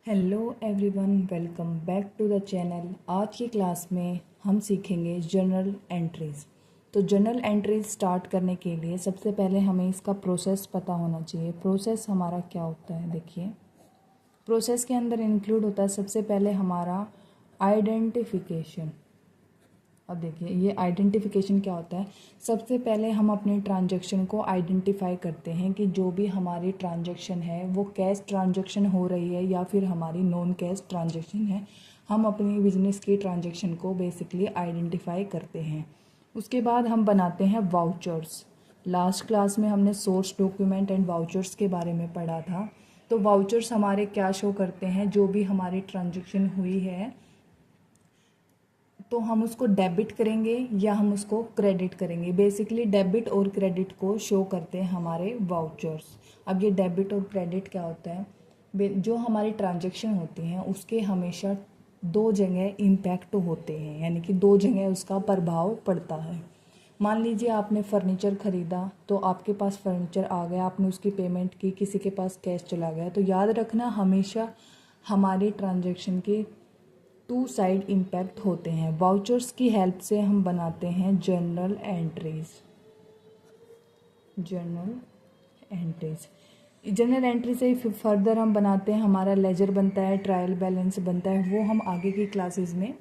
Hello everyone, welcome back to the channel. आज की class में हम सीखेंगे जर्नल एंट्रीज। तो जर्नल एंट्रीज स्टार्ट करने के लिए सबसे पहले हमें इसका प्रोसेस पता होना चाहिए। प्रोसेस हमारा क्या होता है, देखिए प्रोसेस के अंदर इंक्लूड होता है सबसे पहले हमारा आइडेंटिफिकेशन। अब देखिए ये आइडेंटिफिकेशन क्या होता है। सबसे पहले हम अपने ट्रांजैक्शन को आइडेंटिफाई करते हैं कि जो भी हमारी ट्रांजैक्शन है वो कैश ट्रांजैक्शन हो रही है या फिर हमारी नॉन कैश ट्रांजैक्शन है। हम अपनी बिजनेस की ट्रांजैक्शन को बेसिकली आइडेंटिफाई करते हैं। उसके बाद हम बनाते हैं वाउचर्स। लास्ट क्लास में हमने सोर्स डॉक्यूमेंट एंड वाउचर्स के बारे में पढ़ा था। तो वाउचर्स हमारे क्या शो करते हैं, जो भी हमारी ट्रांजैक्शन हुई है तो हम उसको डेबिट करेंगे या हम उसको क्रेडिट करेंगे। बेसिकली डेबिट और क्रेडिट को शो करते हैं हमारे वाउचर्स। अब ये डेबिट और क्रेडिट क्या होता है, जो हमारी ट्रांजैक्शन होती हैं उसके हमेशा दो जगह इम्पैक्ट होते हैं, यानी कि दो जगह उसका प्रभाव पड़ता है। मान लीजिए आपने फर्नीचर ख़रीदा तो आपके पास फर्नीचर आ गया, आपने उसकी पेमेंट की, किसी के पास कैश चला गया। तो याद रखना हमेशा हमारे ट्रांजैक्शन के टू साइड इम्पैक्ट होते हैं। वाउचर्स की हेल्प से हम बनाते हैं जर्नल एंट्रीज। जर्नल एंट्री से फर्दर हम बनाते हैं, हमारा लेजर बनता है, ट्रायल बैलेंस बनता है, वो हम आगे की क्लासेस में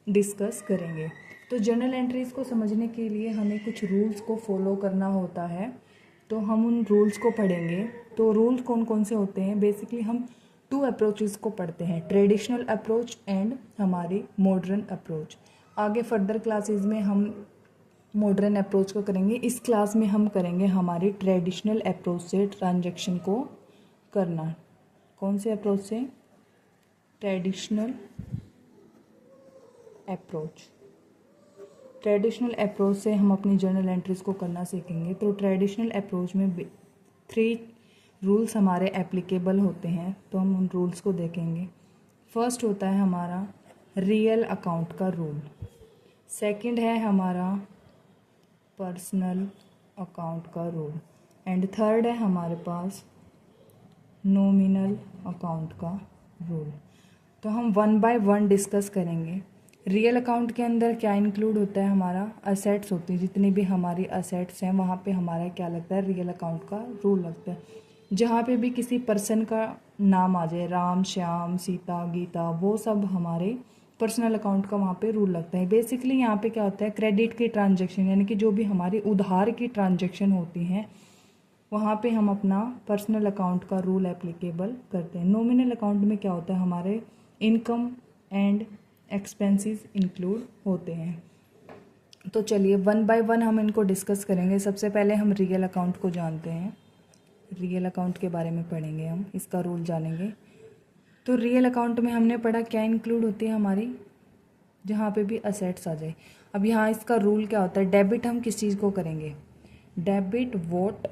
डिस्कस करेंगे। तो जर्नल एंट्रीज को समझने के लिए हमें कुछ रूल्स को फॉलो करना होता है, तो हम उन रूल्स को पढ़ेंगे। तो रूल्स कौन कौन से होते हैं, बेसिकली हम टू अप्रोचेस को पढ़ते हैं, ट्रेडिशनल अप्रोच एंड हमारी मॉडर्न अप्रोच। आगे फर्दर क्लासेस में हम मॉडर्न अप्रोच को करेंगे। इस क्लास में हम करेंगे हमारी ट्रेडिशनल अप्रोच से ट्रांजैक्शन को करना। कौन से अप्रोच से? Traditional approach. ट्रेडिशनल अप्रोच से हम अपनी जर्नल एंट्रीज को करना सीखेंगे। तो ट्रेडिशनल अप्रोच में 3 रूल्स हमारे एप्लीकेबल होते हैं, तो हम उन रूल्स को देखेंगे। फर्स्ट होता है हमारा रियल अकाउंट का रूल, सेकंड है हमारा पर्सनल अकाउंट का रूल, एंड थर्ड है हमारे पास नॉमिनल अकाउंट का रूल। तो हम 1 बाय 1 डिस्कस करेंगे। रियल अकाउंट के अंदर क्या इंक्लूड होता है, हमारा असेट्स होती है। जितनी भी हमारी असेट्स हैं वहाँ पे हमारा क्या लगता है, रियल अकाउंट का रूल लगता है। जहाँ पे भी किसी पर्सन का नाम आ जाए, राम, श्याम, सीता, गीता, वो सब हमारे पर्सनल अकाउंट का वहाँ पे रूल लगता है। बेसिकली यहाँ पे क्या होता है, क्रेडिट की ट्रांजैक्शन, यानी कि जो भी हमारी उधार की ट्रांजैक्शन होती हैं वहाँ पे हम अपना पर्सनल अकाउंट का रूल एप्लीकेबल करते हैं। नॉमिनल अकाउंट में क्या होता है, हमारे इनकम एंड एक्सपेंसेस इंक्लूड होते हैं। तो चलिए 1 बाय 1 हम इनको डिस्कस करेंगे। सबसे पहले हम रियल अकाउंट को जानते हैं, रियल अकाउंट के बारे में पढ़ेंगे, हम इसका रूल जानेंगे। तो रियल अकाउंट में हमने पढ़ा क्या इंक्लूड होती है हमारी, जहाँ पे भी असेट्स आ जाए। अब यहाँ इसका रूल क्या होता है, डेबिट हम किस चीज़ को करेंगे, डेबिट वॉट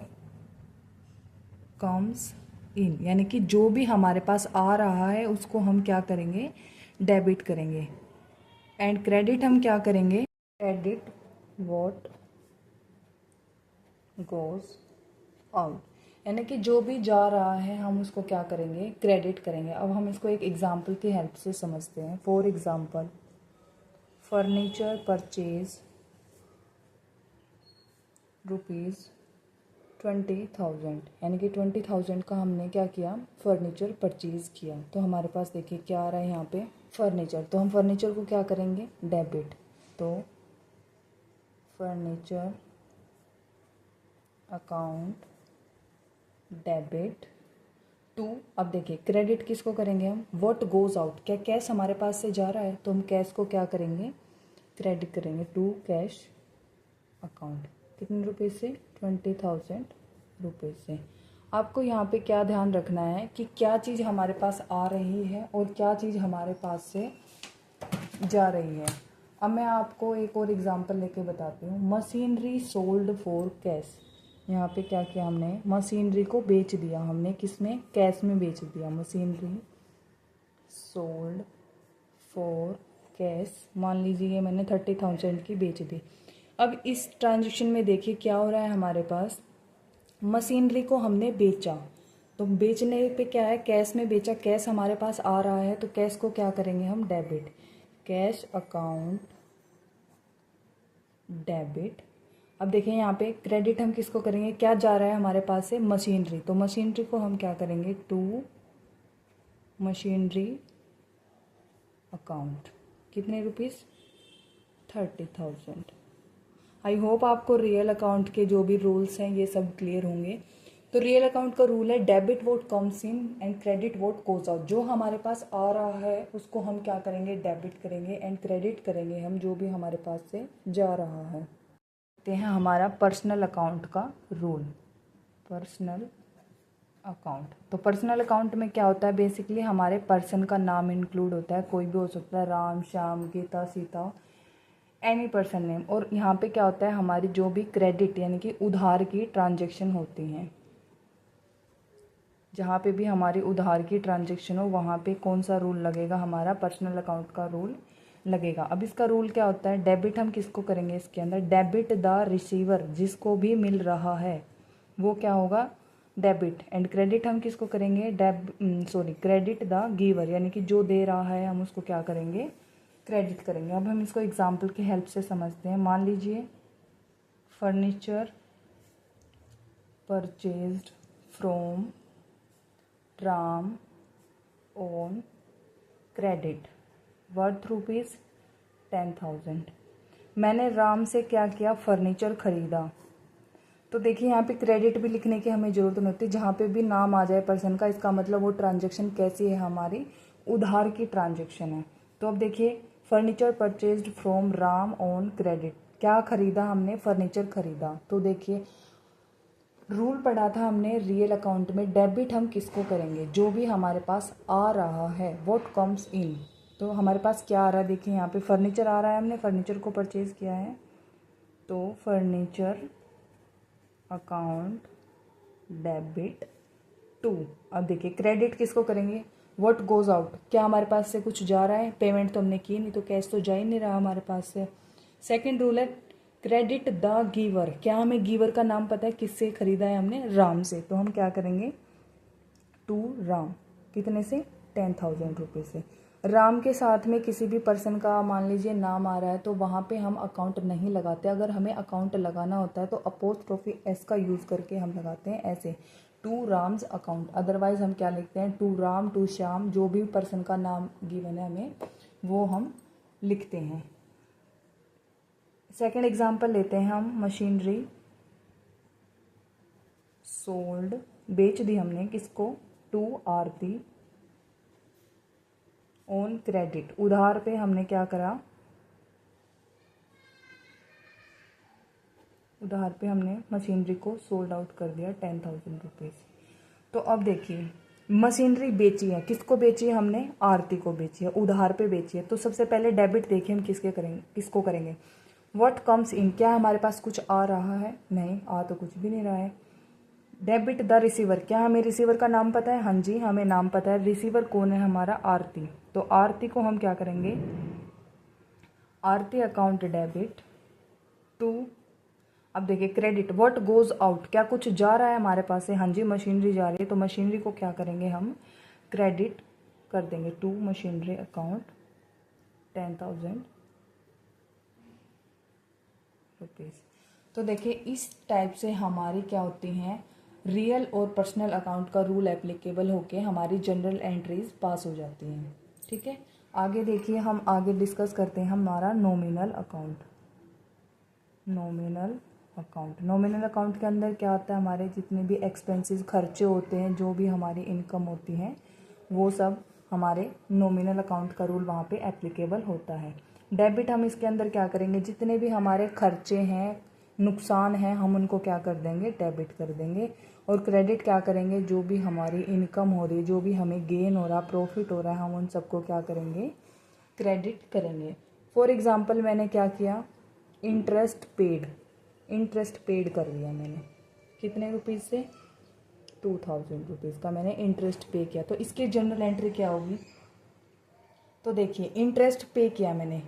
कम्स इन, यानी कि जो भी हमारे पास आ रहा है उसको हम क्या करेंगे, डेबिट करेंगे। एंड क्रेडिट हम क्या करेंगे, क्रेडिट वॉट गोज आउट, यानी कि जो भी जा रहा है हम उसको क्या करेंगे, क्रेडिट करेंगे। अब हम इसको एक एग्जांपल की हेल्प से समझते हैं। फॉर एग्जांपल, फर्नीचर परचेज ₹20,000, यानी कि 20,000 का हमने क्या किया, फर्नीचर परचेज किया। तो हमारे पास देखिए क्या आ रहा है यहाँ पे, फर्नीचर। तो हम फर्नीचर को क्या करेंगे, डेबिट। तो फर्नीचर अकाउंट डेबिट टू, अब देखिए क्रेडिट किसको करेंगे हम, व्हाट गोज आउट, क्या कैश हमारे पास से जा रहा है तो हम कैश को क्या करेंगे, क्रेडिट करेंगे टू कैश अकाउंट। कितने रुपए से, 20,000 रुपये से। आपको यहाँ पे क्या ध्यान रखना है कि क्या चीज़ हमारे पास आ रही है और क्या चीज़ हमारे पास से जा रही है। अब मैं आपको एक और एग्जांपल लेके बताती हूँ। मशीनरी सोल्ड फॉर कैश, यहाँ पे क्या किया हमने, मशीनरी को बेच दिया हमने, किस में, कैश में बेच दिया। मशीनरी सोल्ड फॉर कैश, मान लीजिए ये मैंने 30,000 की बेच दी। अब इस ट्रांजेक्शन में देखिए क्या हो रहा है, हमारे पास मशीनरी को हमने बेचा तो बेचने पे क्या है, कैश में बेचा, कैश हमारे पास आ रहा है, तो कैश को क्या करेंगे हम, डेबिट, कैश अकाउंट डेबिट। अब देखिए यहाँ पे क्रेडिट हम किसको करेंगे, क्या जा रहा है हमारे पास से, मशीनरी, तो मशीनरी को हम क्या करेंगे, टू मशीनरी अकाउंट, कितने रुपीज़, 30,000। आई होप आपको रियल अकाउंट के जो भी रूल्स हैं ये सब क्लियर होंगे। तो रियल अकाउंट का रूल है debit vote comes in and credit vote goes out. जो हमारे पास आ रहा है उसको हम क्या करेंगे, डेबिट करेंगे, एंड क्रेडिट करेंगे हम जो भी हमारे पास से जा रहा है। देखते हैं हमारा पर्सनल अकाउंट का रूल। पर्सनल अकाउंट, तो पर्सनल अकाउंट में क्या होता है, बेसिकली हमारे पर्सन का नाम इंक्लूड होता है, कोई भी हो सकता है, Ram, Shyam, Geeta, Sita, any person name. और यहाँ पे क्या होता है, हमारी जो भी क्रेडिट यानी कि उधार की ट्रांजैक्शन होती हैं, जहाँ पे भी हमारी उधार की ट्रांजैक्शन हो वहाँ पे कौन सा रूल लगेगा, हमारा पर्सनल अकाउंट का रूल लगेगा। अब इसका रूल क्या होता है, डेबिट हम किसको करेंगे इसके अंदर, डेबिट द रिसीवर, जिसको भी मिल रहा है वो क्या होगा, डेबिट, एंड क्रेडिट हम किसको करेंगे, क्रेडिट द गिवर, यानी कि जो दे रहा है हम उसको क्या करेंगे, क्रेडिट करेंगे। अब हम इसको एग्जाम्पल की हेल्प से समझते हैं। मान लीजिए furniture purchased from Ram on credit worth ₹10,000। मैंने राम से क्या किया, फर्नीचर खरीदा। तो देखिए यहाँ पे क्रेडिट भी लिखने की हमें ज़रूरत नहीं होती, जहाँ पे भी नाम आ जाए पर्सन का, इसका मतलब वो ट्रांजैक्शन कैसी है, हमारी उधार की ट्रांजैक्शन है। तो अब देखिए furniture purchased from Ram on credit, क्या खरीदा हमने, फर्नीचर खरीदा। तो देखिए रूल पढ़ा था हमने रियल अकाउंट में, डेबिट हम किसको करेंगे, जो भी हमारे पास आ रहा है, व्हाट कम्स इन। तो हमारे पास क्या आ रहा है, देखिए यहाँ पे फर्नीचर आ रहा है, हमने फर्नीचर को परचेज किया है, तो फर्नीचर अकाउंट डेबिट टू। अब देखिए क्रेडिट किसको करेंगे, व्हाट गोज आउट, क्या हमारे पास से कुछ जा रहा है, पेमेंट तो हमने की नहीं, तो कैश तो जा ही नहीं रहा हमारे पास से। सेकंड रूल है क्रेडिट द गिवर, क्या हमें गिवर का नाम पता है, किससे खरीदा है हमने, राम से, तो हम क्या करेंगे, टू राम, कितने से, 10,000 रुपये से। राम के साथ में किसी भी पर्सन का मान लीजिए नाम आ रहा है, तो वहाँ पे हम अकाउंट नहीं लगाते। अगर हमें अकाउंट लगाना होता है तो अपोस्ट्रोफी एस का यूज़ करके हम लगाते हैं ऐसे, टू राम्स अकाउंट। अदरवाइज हम क्या लिखते हैं, टू राम, टू श्याम, जो भी पर्सन का नाम गिवन है हमें वो हम लिखते हैं। सेकेंड एग्जाम्पल लेते हैं हम, मशीनरी सोल्ड, बेच दी हमने किसको, टू आरती ऑन क्रेडिट, उधार पे हमने क्या करा, उधार पे हमने मशीनरी को सोल्ड आउट कर दिया 10,000 रुपीज़। तो अब देखिए मशीनरी बेची है, किसको बेची है हमने, आरती को बेची है, उधार पे बेची है। तो सबसे पहले डेबिट देखिए हम किसको करेंगे, व्हाट कम्स इन, क्या हमारे पास कुछ आ रहा है, नहीं आ तो कुछ भी नहीं रहा है। डेबिट द रिसीवर, क्या हमें रिसीवर का नाम पता है, हाँ जी हमें नाम पता है, रिसीवर कौन है हमारा, आरती, तो आरती को हम क्या करेंगे, आरती अकाउंट डेबिट टू। अब देखिए क्रेडिट, व्हाट गोज आउट, क्या कुछ जा रहा है हमारे पास से, हाँ जी मशीनरी जा रही है, तो मशीनरी को क्या करेंगे हम, क्रेडिट कर देंगे टू मशीनरी अकाउंट 10,000 रुपीज़। तो देखिए इस टाइप से हमारी क्या होती हैं, रियल और पर्सनल अकाउंट का रूल एप्लीकेबल होके हमारी जनरल एंट्रीज पास हो जाती हैं। ठीक है, आगे देखिए हम आगे डिस्कस करते हैं हमारा nominal account. Nominal account, nominal account के अंदर क्या आता है, हमारे जितने भी एक्सपेंसेस खर्चे होते हैं, जो भी हमारी इनकम होती हैं, वो सब हमारे नॉमिनल अकाउंट का रूल वहाँ पे एप्लीकेबल होता है। डेबिट हम इसके अंदर क्या करेंगे, जितने भी हमारे खर्चे हैं, नुकसान है, हम उनको क्या कर देंगे, डेबिट कर देंगे। और क्रेडिट क्या करेंगे, जो भी हमारी इनकम हो रही है, जो भी हमें गेन हो रहा, प्रॉफिट हो रहा है, हम उन सबको क्या करेंगे, क्रेडिट करेंगे। फॉर एग्जांपल मैंने क्या किया, इंटरेस्ट पेड कर दिया मैंने, कितने रुपीज़ से, 2,000 रुपीज़ का मैंने इंटरेस्ट पे किया। तो इसकी जनरल एंट्री क्या होगी, तो देखिए इंटरेस्ट पे किया मैंने,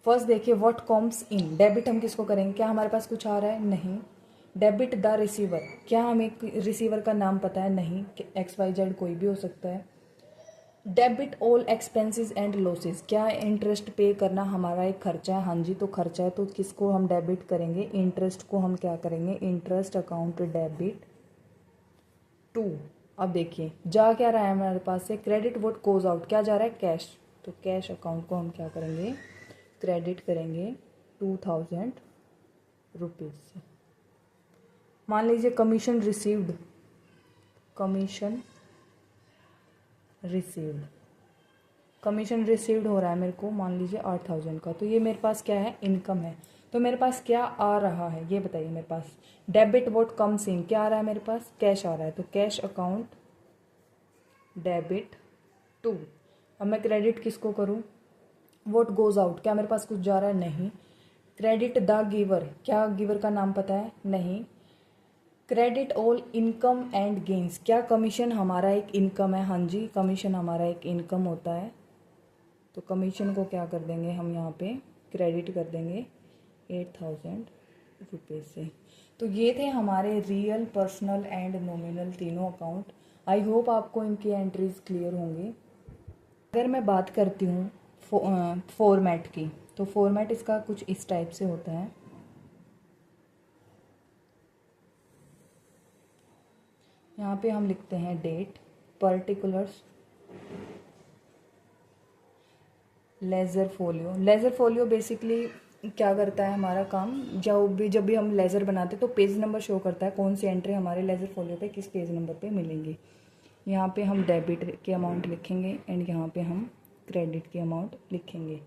फर्स्ट देखिए व्हाट कम्स इन, डेबिट हम किसको करेंगे, क्या हमारे पास कुछ आ रहा है, नहीं, डेबिट द रिसीवर, क्या हमें रिसीवर का नाम पता है? नहीं, XYZ कोई भी हो सकता है। Debit all expenses and losses, क्या इंटरेस्ट पे करना हमारा एक खर्चा है? हाँ जी, तो खर्चा है, तो किसको हम डेबिट करेंगे? इंटरेस्ट को हम क्या करेंगे? Interest account debit to. अब देखिए जा क्या रहा है हमारे पास से? क्रेडिट व्हाट गोज आउट, क्या जा रहा है? कैश। तो कैश अकाउंट को हम क्या करेंगे? क्रेडिट करेंगे 2000 रुपीज़ से। मान लीजिए commission received, commission received, commission received हो रहा है मेरे को, मान लीजिए 8000 का। तो ये मेरे पास क्या है? इनकम है। तो मेरे पास क्या आ रहा है ये बताइए मेरे पास? डेबिट व्हाट कम्स इन, क्या आ रहा है मेरे पास? कैश आ रहा है। तो कैश अकाउंट डेबिट टू। अब मैं क्रेडिट किसको करूँ? व्हाट गोज आउट, क्या मेरे पास कुछ जा रहा है? नहीं। क्रेडिट द गिवर, क्या गिवर का नाम पता है? नहीं। Credit all income and gains, क्या कमीशन हमारा एक इनकम है? हाँ जी, कमीशन हमारा एक इनकम होता है। तो कमीशन को क्या कर देंगे हम यहाँ पे? क्रेडिट कर देंगे 8000 रुपीज़ से। तो ये थे हमारे रियल, पर्सनल एंड नॉमिनल तीनों अकाउंट। आई होप आपको इनकी एंट्रीज क्लियर होंगी। अगर मैं बात करती हूँ फॉर्मेट की, तो फॉर्मेट इसका कुछ इस टाइप से होता है। यहाँ पे हम लिखते हैं date, particulars, ledger folio. Ledger folio basically क्या करता है हमारा काम? जब भी हम लेज़र बनाते हैं तो पेज नंबर शो करता है कौन सी एंट्री हमारे लेज़र फोलियो पे किस पेज नंबर पे मिलेंगी। यहाँ पे हम डेबिट के अमाउंट लिखेंगे एंड यहाँ पे हम क्रेडिट के अमाउंट लिखेंगे।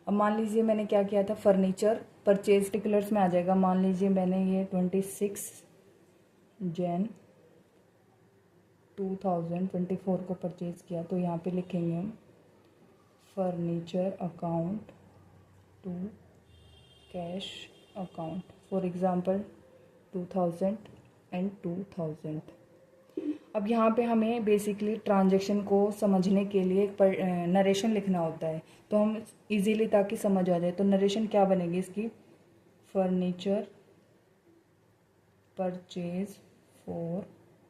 अब मान लीजिए मैंने क्या किया था? फर्नीचर परचेज पर्टिकुलर्स में आ जाएगा। मान लीजिए मैंने ये 26 जैन 2024 को परचेज़ किया, तो यहाँ पे लिखेंगे हम furniture account to cash account, for example 2000 and 2000। अब यहाँ पे हमें बेसिकली ट्रांजैक्शन को समझने के लिए एक नरेशन लिखना होता है, तो हम इजीली ताकि समझ आ जाए, तो नरेशन क्या बनेगी इसकी? फर्नीचर परचेज फॉर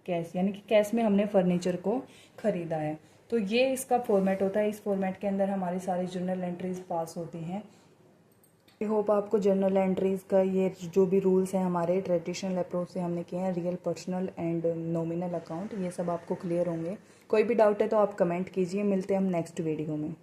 कैश, यानी कि कैश में हमने फर्नीचर को ख़रीदा है। तो ये इसका फॉर्मेट होता है। इस फॉर्मेट के अंदर हमारी सारी जर्नल एंट्रीज पास होती हैं। आई होप आपको जर्नल एंट्रीज का ये जो भी रूल्स हैं हमारे ट्रेडिशनल अप्रोच से हमने किए हैं, real, personal and nominal account, ये सब आपको क्लियर होंगे। कोई भी डाउट है तो आप कमेंट कीजिए। मिलते हैं हम नेक्स्ट वीडियो में।